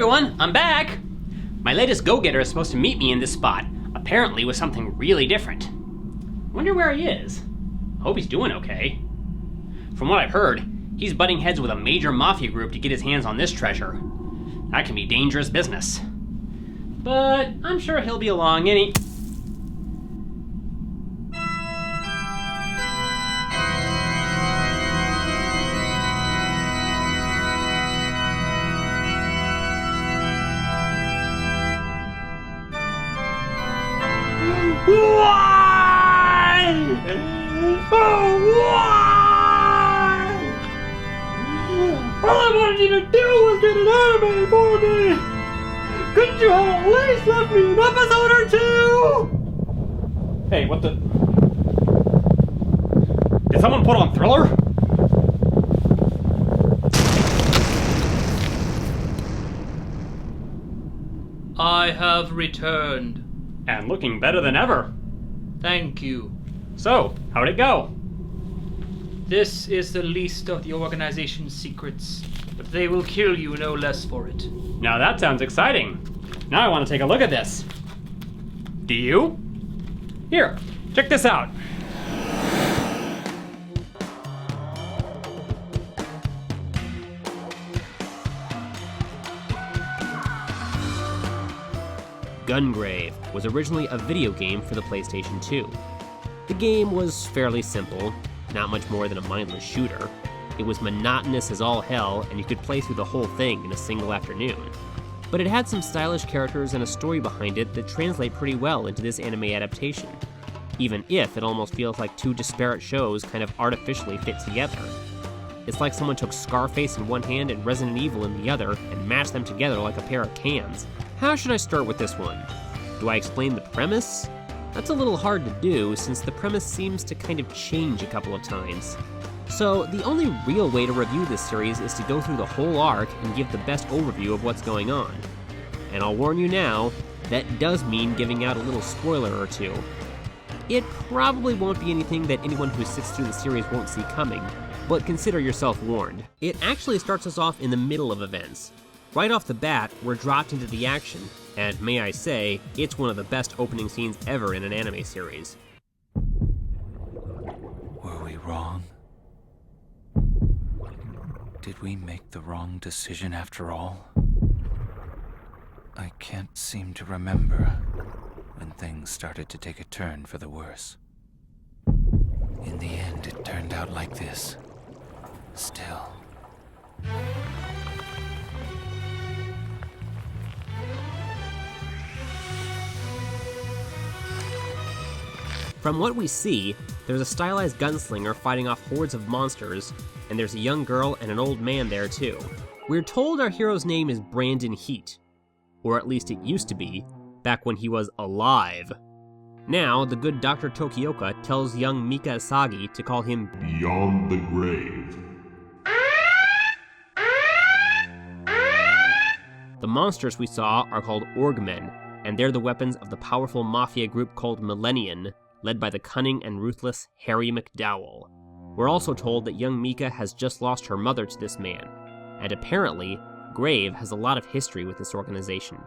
everyone, I'm back! My latest go-getter is supposed to meet me in this spot, apparently with something really different. Wonder where he is. Hope he's doing okay. From what I've heard, he's butting heads with a major mafia group to get his hands on this treasure. That can be dangerous business. But I'm sure he'll be along any... Why? Oh, why? All I wanted you to do was get an anime for me! Couldn't you have at least left me an episode or two? Hey, what the... Did someone put on Thriller? I have returned. And looking better than ever. Thank you. So, how'd it go? This is the least of the organization's secrets, but they will kill you no less for it. Now that sounds exciting. Now I want to take a look at this. Do you? Here, check this out. Gungrave was originally a video game for the PlayStation 2. The game was fairly simple, not much more than a mindless shooter. It was monotonous as all hell, and you could play through the whole thing in a single afternoon. But it had some stylish characters and a story behind it that translate pretty well into this anime adaptation, even if it almost feels like two disparate shows kind of artificially fit together. It's like someone took Scarface in one hand and Resident Evil in the other and mashed them together like a pair of cans. How should I start with this one? Do I explain the premise? That's a little hard to do since the premise seems to kind of change a couple of times. So the only real way to review this series is to go through the whole arc and give the best overview of what's going on. And I'll warn you now, that does mean giving out a little spoiler or two. It probably won't be anything that anyone who sits through the series won't see coming, but consider yourself warned. It actually starts us off in the middle of events. Right off the bat, we're dropped into the action, and may I say, it's one of the best opening scenes ever in an anime series. Were we wrong? Did we make the wrong decision after all? I can't seem to remember when things started to take a turn for the worse. In the end, it turned out like this. Still. From what we see, there's a stylized gunslinger fighting off hordes of monsters, and there's a young girl and an old man there too. We're told our hero's name is Brandon Heat, or at least it used to be, back when he was alive. Now, the good Dr. Tokioka tells young Mika Asagi to call him Beyond the Grave. The monsters we saw are called Orgmen, and they're the weapons of the powerful mafia group called Millennium, led by the cunning and ruthless Harry McDowell. We're also told that young Mika has just lost her mother to this man, and apparently, Grave has a lot of history with this organization.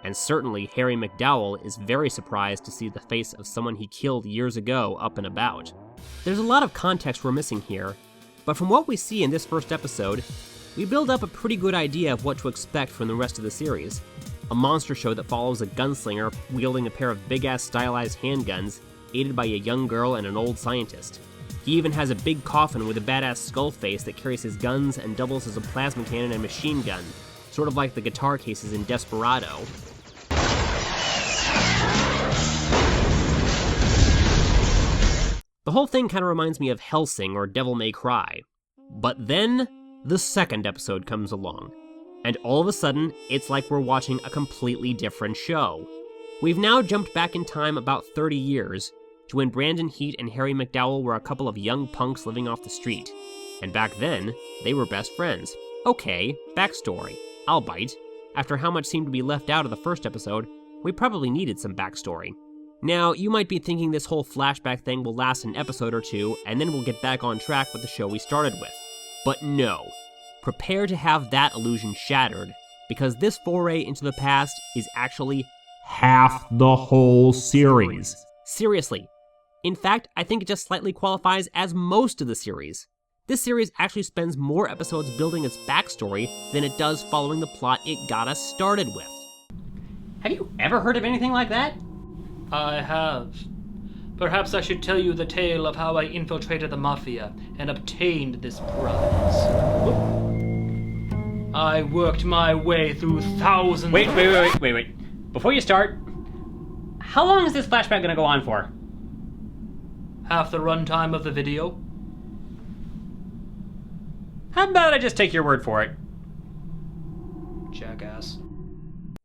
And certainly Harry McDowell is very surprised to see the face of someone he killed years ago up and about. There's a lot of context we're missing here, but from what we see in this first episode, we build up a pretty good idea of what to expect from the rest of the series. A monster show that follows a gunslinger wielding a pair of big-ass stylized handguns, aided by a young girl and an old scientist. He even has a big coffin with a badass skull face that carries his guns and doubles as a plasma cannon and machine gun, sort of like the guitar cases in Desperado. The whole thing kind of reminds me of Hellsing or Devil May Cry. But then, the second episode comes along, and all of a sudden, it's like we're watching a completely different show. We've now jumped back in time about 30 years, to when Brandon Heat and Harry McDowell were a couple of young punks living off the street. And back then, they were best friends. Okay, backstory. I'll bite. After how much seemed to be left out of the first episode, we probably needed some backstory. Now, you might be thinking this whole flashback thing will last an episode or two, and then we'll get back on track with the show we started with. But no. Prepare to have that illusion shattered, because this foray into the past is actually half the whole series. Seriously. In fact, I think it just slightly qualifies as most of the series. This series actually spends more episodes building its backstory than it does following the plot it got us started with. Have you ever heard of anything like that? I have. Perhaps I should tell you the tale of how I infiltrated the mafia and obtained this prize. I worked my way through thousands. Wait. Before you start, how long is this flashback gonna go on for? Half the runtime of the video. How about I just take your word for it? Jackass.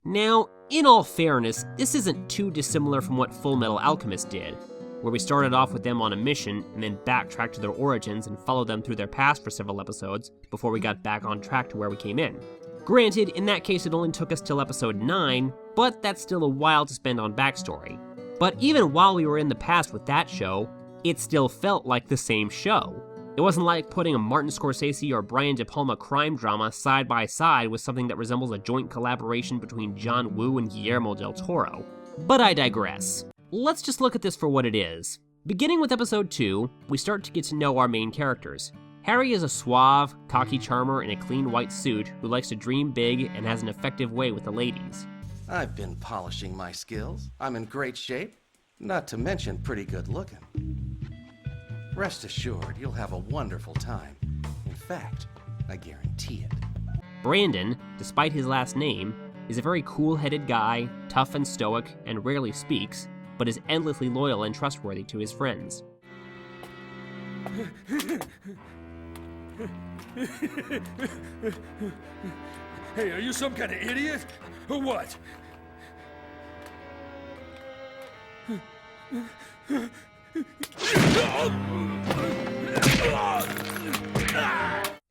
Now, in all fairness, this isn't too dissimilar from what Full Metal Alchemist did, where we started off with them on a mission and then backtracked to their origins and followed them through their past for several episodes before we got back on track to where we came in. Granted, in that case it only took us till episode 9, but that's still a while to spend on backstory. But even while we were in the past with that show, it still felt like the same show. It wasn't like putting a Martin Scorsese or Brian De Palma crime drama side by side with something that resembles a joint collaboration between John Woo and Guillermo del Toro. But I digress. Let's just look at this for what it is. Beginning with episode 2, we start to get to know our main characters. Harry is a suave, cocky charmer in a clean white suit who likes to dream big and has an effective way with the ladies. I've been polishing my skills. I'm in great shape, not to mention pretty good looking. Rest assured, you'll have a wonderful time. In fact, I guarantee it. Brandon, despite his last name, is a very cool-headed guy, tough and stoic, and rarely speaks, but is endlessly loyal and trustworthy to his friends. Hey, are you some kind of idiot? Or what?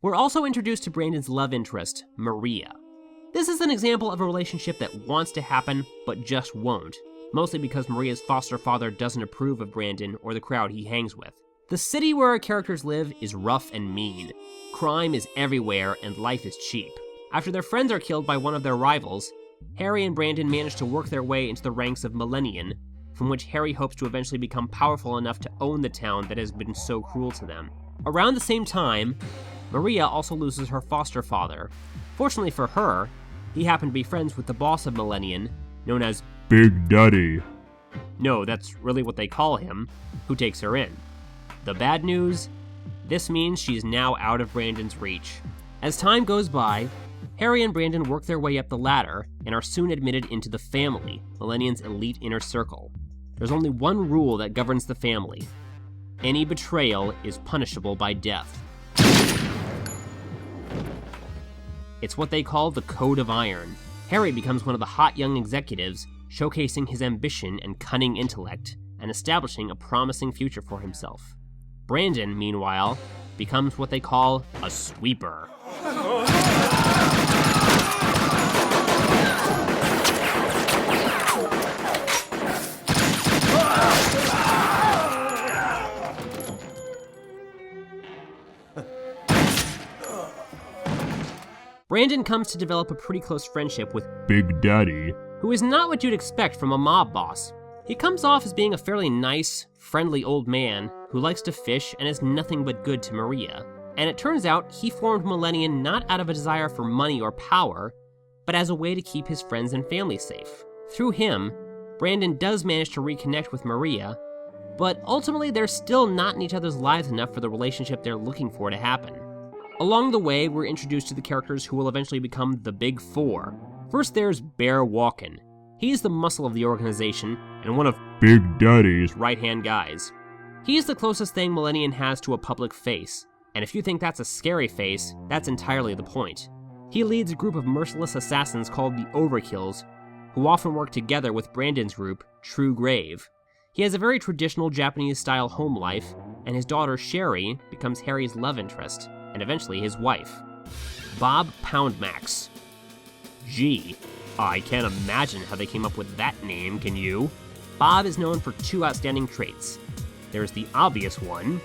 We're also introduced to Brandon's love interest, Maria. This is an example of a relationship that wants to happen, but just won't, mostly because Maria's foster father doesn't approve of Brandon or the crowd he hangs with. The city where our characters live is rough and mean. Crime is everywhere and life is cheap. After their friends are killed by one of their rivals, Harry and Brandon manage to work their way into the ranks of Millennium, from which Harry hopes to eventually become powerful enough to own the town that has been so cruel to them. Around the same time, Maria also loses her foster father. Fortunately for her, he happened to be friends with the boss of Millennium, known as Big Daddy. No, that's really what they call him, who takes her in. The bad news? This means she's now out of Brandon's reach. As time goes by, Harry and Brandon work their way up the ladder and are soon admitted into the family, Millennium's elite inner circle. There's only one rule that governs the family. Any betrayal is punishable by death. It's what they call the Code of Iron. Harry becomes one of the hot young executives, showcasing his ambition and cunning intellect, and establishing a promising future for himself. Brandon, meanwhile, becomes what they call a sweeper. Brandon comes to develop a pretty close friendship with Big Daddy. who is not what you'd expect from a mob boss. He comes off as being a fairly nice, friendly old man who likes to fish and is nothing but good to Maria. And it turns out he formed Millennium not out of a desire for money or power, but as a way to keep his friends and family safe. Through him, Brandon does manage to reconnect with Maria, but ultimately they're still not in each other's lives enough for the relationship they're looking for to happen. Along the way, we're introduced to the characters who will eventually become the Big Four. First there's Bear Walken. He's the muscle of the organization and one of Big Daddy's right-hand guys. He's the closest thing Millennium has to a public face, and if you think that's a scary face, that's entirely the point. He leads a group of merciless assassins called the Overkills, who often work together with Brandon's group, Tragically. He has a very traditional Japanese-style home life, and his daughter Sherry becomes Harry's love interest, and eventually his wife. Bob Poundmax. Gee, I can't imagine how they came up with that name, can you? Bob is known for two outstanding traits. There's the obvious one,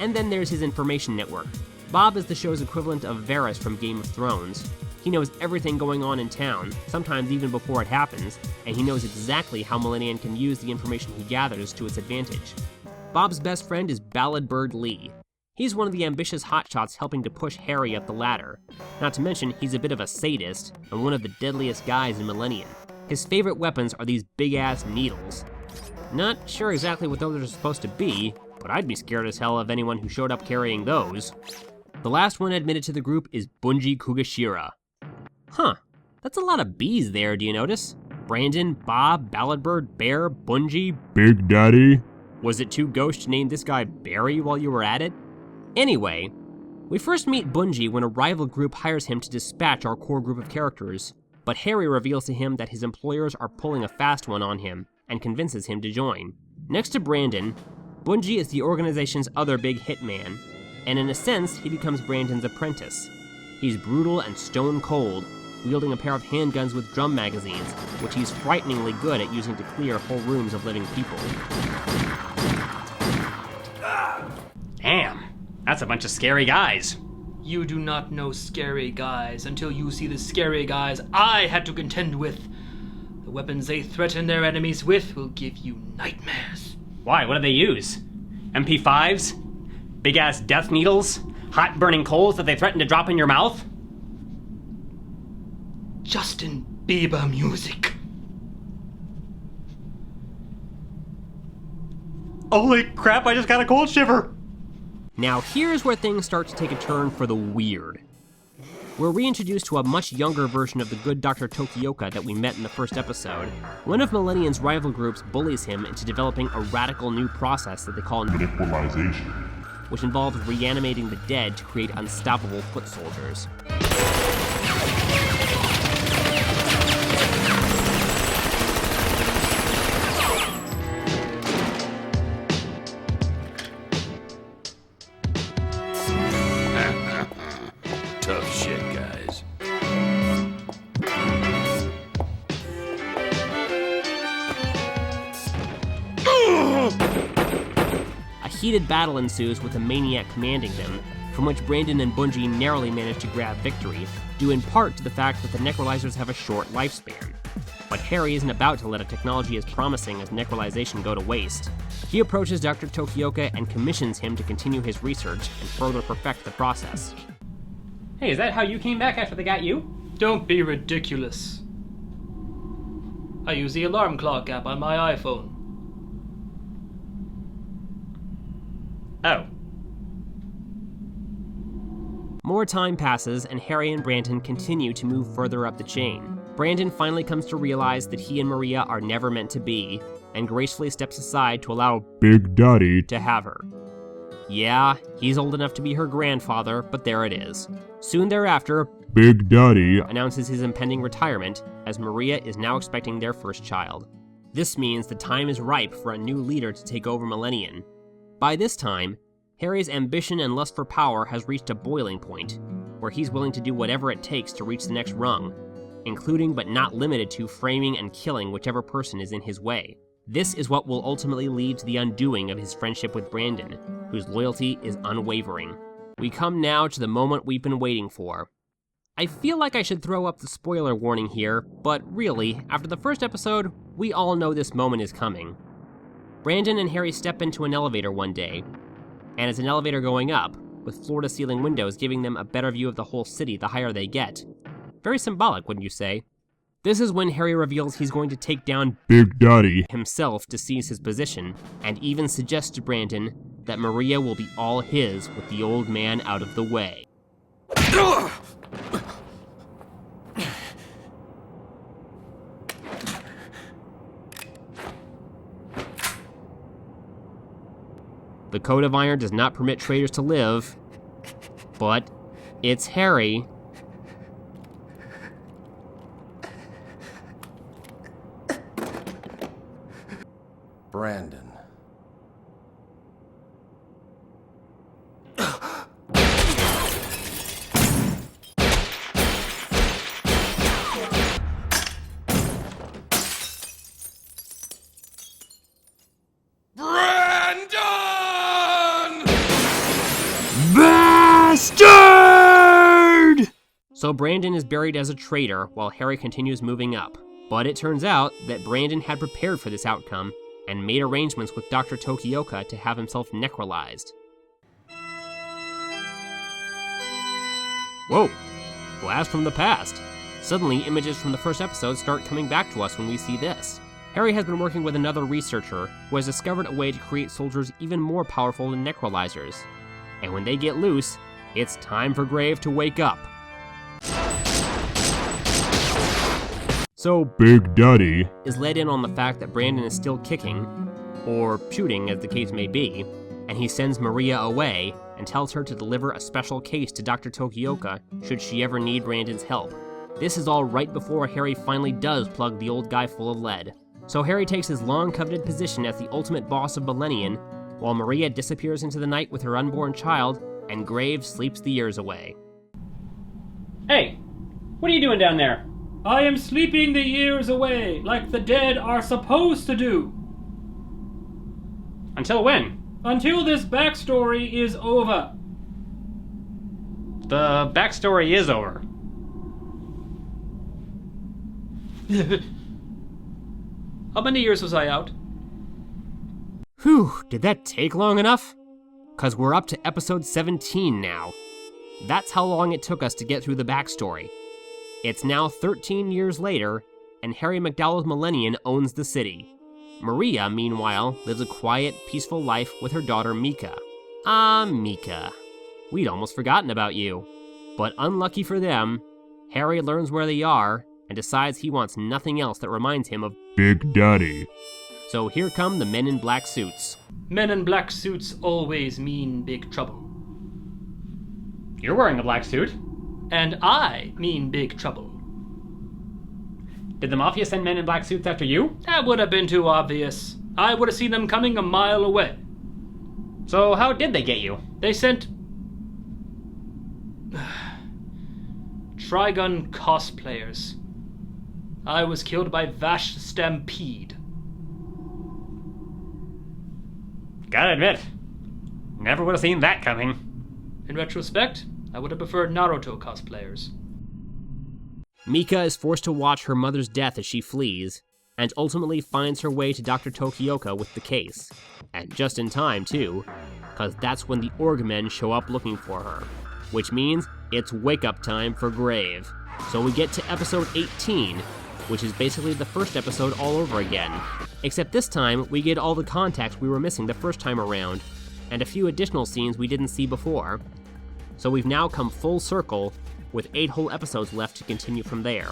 and then there's his information network. Bob is the show's equivalent of Varys from Game of Thrones, He knows everything going on in town, sometimes even before it happens, and he knows exactly how Millennium can use the information he gathers to its advantage. Bob's best friend is Ballad Bird Lee. He's one of the ambitious hotshots helping to push Harry up the ladder. Not to mention, he's a bit of a sadist, and one of the deadliest guys in Millennium. His favorite weapons are these big-ass needles. Not sure exactly what those are supposed to be, but I'd be scared as hell of anyone who showed up carrying those. The last one admitted to the group is Bunji Kugashira. Huh, that's a lot of B's there, do you notice? Brandon, Bob, Balladbird, Bear, Bunji. Big Daddy. Was it too gauche to name this guy Barry while you were at it? Anyway, we first meet Bunji when a rival group hires him to dispatch our core group of characters, but Harry reveals to him that his employers are pulling a fast one on him and convinces him to join. Next to Brandon, Bunji is the organization's other big hitman, and in a sense, he becomes Brandon's apprentice. He's brutal and stone cold, wielding a pair of handguns with drum magazines, which he's frighteningly good at using to clear whole rooms of living people. Damn, that's a bunch of scary guys. You do not know scary guys until you see the scary guys I had to contend with. The weapons they threaten their enemies with will give you nightmares. Why? What do they use? MP5s? Big-ass death needles? Hot burning coals that they threaten to drop in your mouth? Justin Bieber music. Holy crap, I just got a cold shiver! Now here's where things start to take a turn for the weird. We're reintroduced to a much younger version of the good Dr. Tokioka that we met in the first episode. One of Millennium's rival groups bullies him into developing a radical new process that they call Equalization. which involves reanimating the dead to create unstoppable foot soldiers. Tough shit, guys. A heated battle ensues with a maniac commanding them, from which Brandon and Bunji narrowly manage to grab victory, due in part to the fact that the necrolizers have a short lifespan. But Harry isn't about to let a technology as promising as necrolization go to waste. He approaches Dr. Tokioka and commissions him to continue his research and further perfect the process. Hey, is that how you came back after they got you? Don't be ridiculous. I use the alarm clock app on my iPhone. Oh. More time passes, and Harry and Brandon continue to move further up the chain. Brandon finally comes to realize that he and Maria are never meant to be, and gracefully steps aside to allow Big Daddy. to have her. Yeah, he's old enough to be her grandfather, but there it is. Soon thereafter, Big Daddy. announces his impending retirement, as Maria is now expecting their first child. This means the time is ripe for a new leader to take over Millennium. By this time, Harry's ambition and lust for power has reached a boiling point, where he's willing to do whatever it takes to reach the next rung, including but not limited to framing and killing whichever person is in his way. This is what will ultimately lead to the undoing of his friendship with Brandon, whose loyalty is unwavering. We come now to the moment we've been waiting for. I feel like I should throw up the spoiler warning here, but really, after the first episode, we all know this moment is coming. Brandon and Harry step into an elevator one day, and it's an elevator going up, with floor-to-ceiling windows giving them a better view of the whole city the higher they get. Very symbolic, wouldn't you say? This is when Harry reveals he's going to take down Big Daddy. himself to seize his position, and even suggests to Brandon that Maria will be all his with the old man out of the way. The Code of Iron does not permit traitors to live, but it's Harry. Brandon. Brandon! Bastard! So Brandon is buried as a traitor while Harry continues moving up. But it turns out that Brandon had prepared for this outcome and made arrangements with Dr. Tokioka to have himself necrolized. Whoa! Blast from the past. Suddenly, images from the first episode start coming back to us when we see this. Harry has been working with another researcher who has discovered a way to create soldiers even more powerful than necrolizers. And when they get loose, it's time for Grave to wake up. So Big Daddy is let in on the fact that Brandon is still kicking, or shooting as the case may be, and he sends Maria away and tells her to deliver a special case to Dr. Tokioka should she ever need Brandon's help. This is all right before Harry finally does plug the old guy full of lead. So Harry takes his long-coveted position as the ultimate boss of Millennium, while Maria disappears into the night with her unborn child, and Grave sleeps the years away. Hey, what are you doing down there? I am sleeping the years away, like the dead are supposed to do. Until when? Until this backstory is over. The backstory is over. How many years was I out? Whew, did that take long enough? 'Cause we're up to episode 17 now. That's how long it took us to get through the backstory. It's now 13 years later, and Harry McDowell's Millennium owns the city. Maria, meanwhile, lives a quiet, peaceful life with her daughter Mika. Ah, Mika. We'd almost forgotten about you. But unlucky for them, Harry learns where they are and decides he wants nothing else that reminds him of Big Daddy. So here come the men in black suits. Men in black suits always mean big trouble. You're wearing a black suit. And I mean big trouble. Did the Mafia send men in black suits after you? That would have been too obvious. I would have seen them coming a mile away. So how did they get you? They sent Trigun cosplayers. I was killed by Vash Stampede. Gotta admit, never would have seen that coming. In retrospect, I would have preferred Naruto cosplayers. Mika is forced to watch her mother's death as she flees, and ultimately finds her way to Dr. Tokioka with the case. And just in time, too, because that's when the Orgmen show up looking for her. Which means it's wake-up time for Grave. So we get to episode 18, which is basically the first episode all over again. Except this time, we get all the context we were missing the first time around, and a few additional scenes we didn't see before. So we've now come full circle, with 8 whole episodes left to continue from there.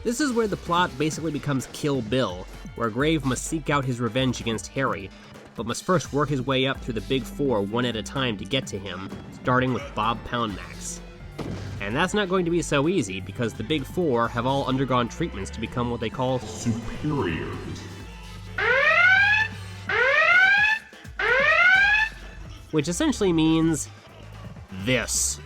This is where the plot basically becomes Kill Bill, where Grave must seek out his revenge against Harry, but must first work his way up through the Big Four one at a time to get to him, starting with Bob Poundmax. And that's not going to be so easy, because the Big Four have all undergone treatments to become what they call superiors. Which essentially means this.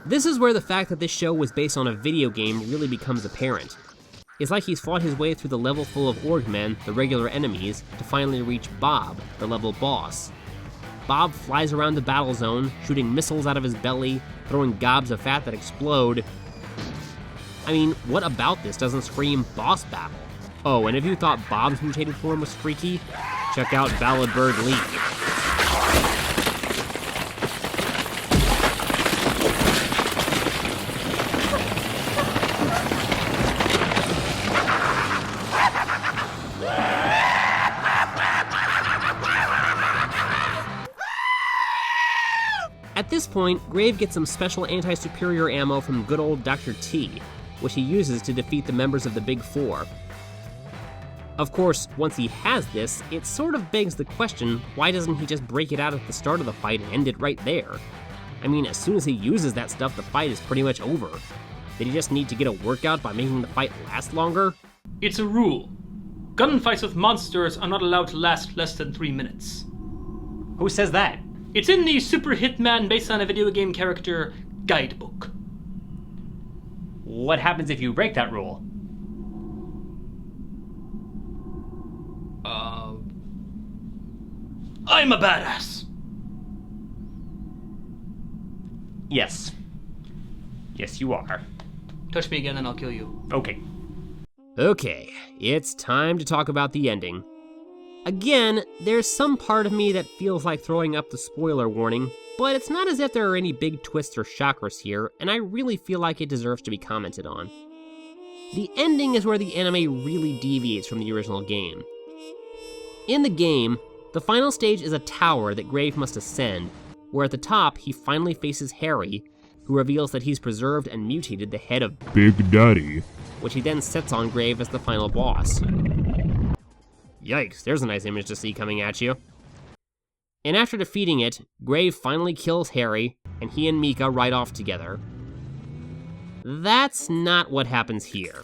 This is where the fact that this show was based on a video game really becomes apparent. It's like he's fought his way through the level full of Orgmen, the regular enemies, to finally reach Bob, the level boss. Bob flies around the battle zone, shooting missiles out of his belly, throwing gobs of fat that explode. I mean, what about this doesn't scream boss battle? Oh, and if you thought Bob's mutated form was freaky, check out Ballad Bird League. At this point, Grave gets some special anti-superior ammo from good old Dr. T, which he uses to defeat the members of the Big Four. Of course, once he has this, it sort of begs the question, why doesn't he just break it out at the start of the fight and end it right there? I mean, as soon as he uses that stuff, the fight is pretty much over. Did he just need to get a workout by making the fight last longer? It's a rule. Gunfights with monsters are not allowed to last less than 3 minutes. Who says that? It's in the Super Hitman based on a video game character guidebook. What happens if you break that rule? I'm a badass. Yes. Yes, you are. Touch me again and I'll kill you. Okay. Okay, it's time to talk about the ending. Again, there's some part of me that feels like throwing up the spoiler warning, but it's not as if there are any big twists or shockers here, and I really feel like it deserves to be commented on. The ending is where the anime really deviates from the original game. In the game, the final stage is a tower that Grave must ascend, where at the top he finally faces Harry, who reveals that he's preserved and mutated the head of Big Daddy. which he then sets on Grave as the final boss. Yikes, there's a nice image to see coming at you. And after defeating it, Grave finally kills Harry, and he and Mika ride off together. That's not what happens here.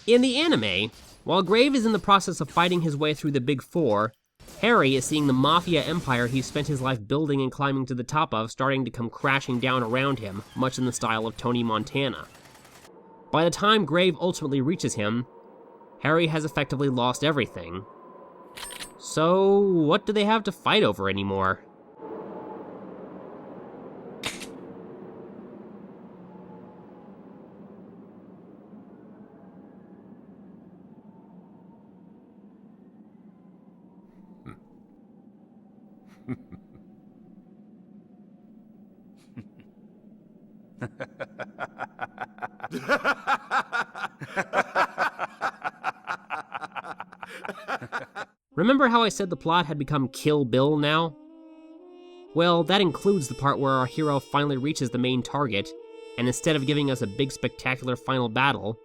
In the anime, while Grave is in the process of fighting his way through the Big Four, Harry is seeing the mafia empire he's spent his life building and climbing to the top of starting to come crashing down around him, much in the style of Tony Montana. By the time Grave ultimately reaches him, Harry has effectively lost everything. So, what do they have to fight over anymore? Remember how I said the plot had become Kill Bill now? Well, that includes the part where our hero finally reaches the main target, and instead of giving us a big spectacular final battle,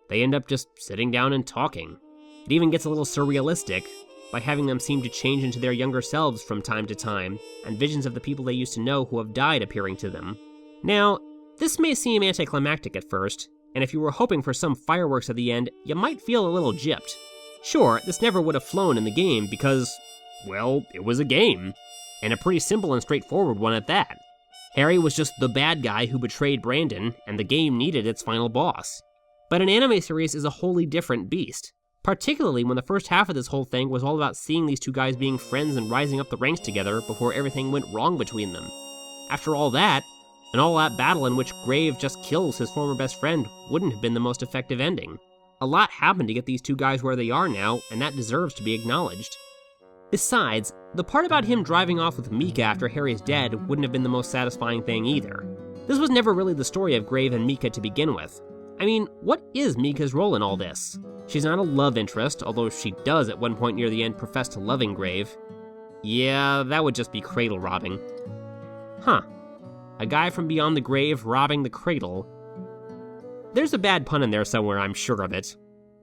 they end up just sitting down and talking. It even gets a little surrealistic, by having them seem to change into their younger selves from time to time, and visions of the people they used to know who have died appearing to them. Now, this may seem anticlimactic at first, and if you were hoping for some fireworks at the end, you might feel a little gypped. Sure, this never would have flown in the game because, well, it was a game, and a pretty simple and straightforward one at that. Harry was just the bad guy who betrayed Brandon, and the game needed its final boss. But an anime series is a wholly different beast, particularly when the first half of this whole thing was all about seeing these two guys being friends and rising up the ranks together before everything went wrong between them. After all that, an all-out battle in which Grave just kills his former best friend wouldn't have been the most effective ending. A lot happened to get these two guys where they are now, and that deserves to be acknowledged. Besides, the part about him driving off with Mika after Harry's dead wouldn't have been the most satisfying thing either. This was never really the story of Grave and Mika to begin with. I mean, what is Mika's role in all this? She's not a love interest, although she does at one point near the end profess to loving Grave. Yeah, that would just be cradle robbing. Huh. A guy from beyond the grave robbing the cradle. There's a bad pun in there somewhere, I'm sure of it.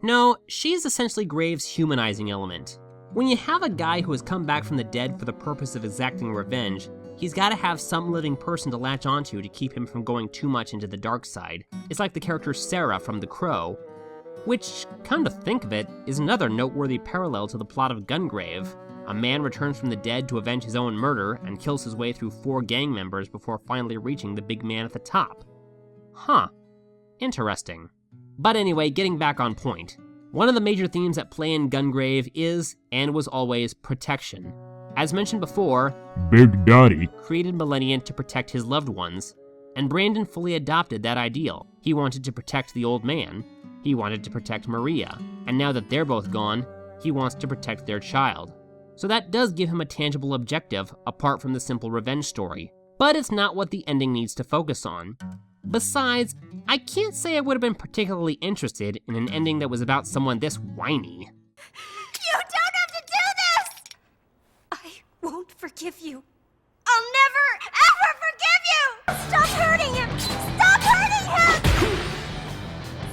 No, she's essentially Grave's humanizing element. When you have a guy who has come back from the dead for the purpose of exacting revenge, he's gotta have some living person to latch onto to keep him from going too much into the dark side. It's like the character Sarah from The Crow, which, come to think of it, is another noteworthy parallel to the plot of Gungrave. A man returns from the dead to avenge his own murder and kills his way through 4 gang members before finally reaching the big man at the top. Huh. Interesting. But anyway, getting back on point. One of the major themes at play in Gungrave is, and was always, protection. As mentioned before, Big Daddy created Millennium to protect his loved ones, and Brandon fully adopted that ideal. He wanted to protect the old man, he wanted to protect Maria, and now that they're both gone, he wants to protect their child. So that does give him a tangible objective, apart from the simple revenge story. But it's not what the ending needs to focus on. Besides, I can't say I would have been particularly interested in an ending that was about someone this whiny. You don't have to do this! I won't forgive you. I'll never, ever forgive you! Stop hurting him! Stop hurting him!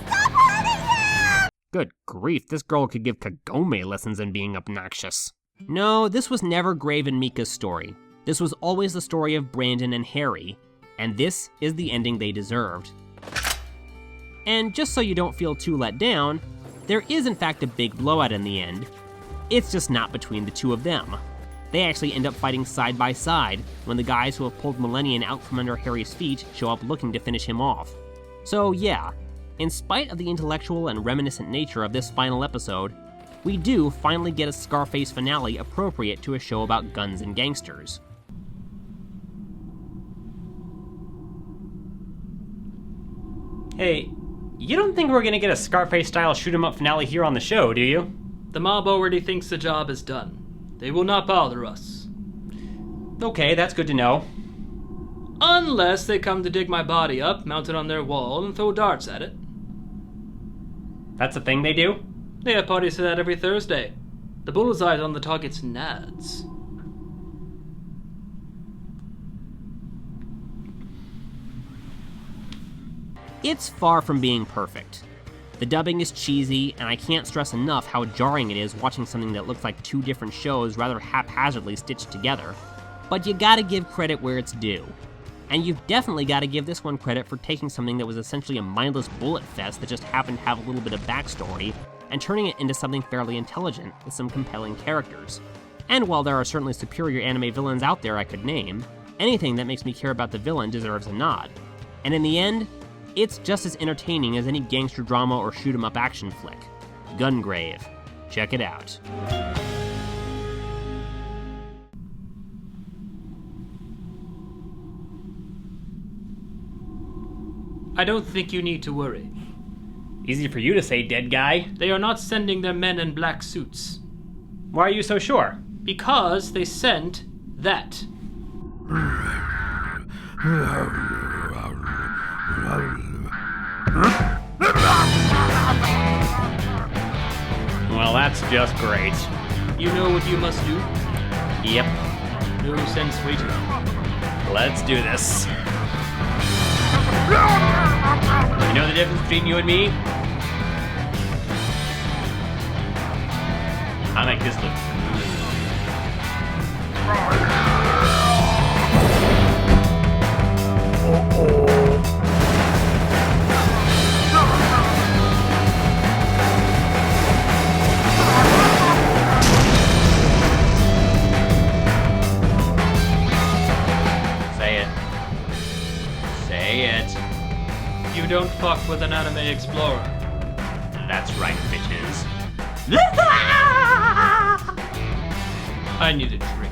Stop hurting him! Good grief, this girl could give Kagome lessons in being obnoxious. No, this was never Grave and Mika's story. This was always the story of Brandon and Harry, and this is the ending they deserved. And just so you don't feel too let down, There is in fact a big blowout in the end. It's just not between the two of them. They actually end up fighting side by side when the guys who have pulled Millennium out from under Harry's feet show up looking to finish him off. So yeah, in spite of the intellectual and reminiscent nature of this final episode, we do finally get a Scarface finale appropriate to a show about guns and gangsters. Hey, you don't think we're gonna get a Scarface-style shoot-'em-up finale here on the show, do you? The mob already thinks the job is done. They will not bother us. Okay, that's good to know. Unless they come to dig my body up, mount it on their wall, and throw darts at it. That's a thing they do? They have parties for that every Thursday. The bullseye's on the target's nads. It's far from being perfect. The dubbing is cheesy, and I can't stress enough how jarring it is watching something that looks like two different shows rather haphazardly stitched together. But you gotta give credit where it's due. And you've definitely gotta give this one credit for taking something that was essentially a mindless bullet fest that just happened to have a little bit of backstory, and turning it into something fairly intelligent with some compelling characters. And while there are certainly superior anime villains out there I could name, anything that makes me care about the villain deserves a nod. And in the end, it's just as entertaining as any gangster drama or shoot-'em-up action flick. Gungrave. Check it out. I don't think you need to worry. Easy for you to say, dead guy. They are not sending their men in black suits. Why are you so sure? Because they sent that. Well, that's just great. You know what you must do? Yep. No sense waiting. Let's do this. You know the difference between you and me? I make this look Say it. Say it. You don't fuck with an anime explorer. That's right, bitches. I need a drink.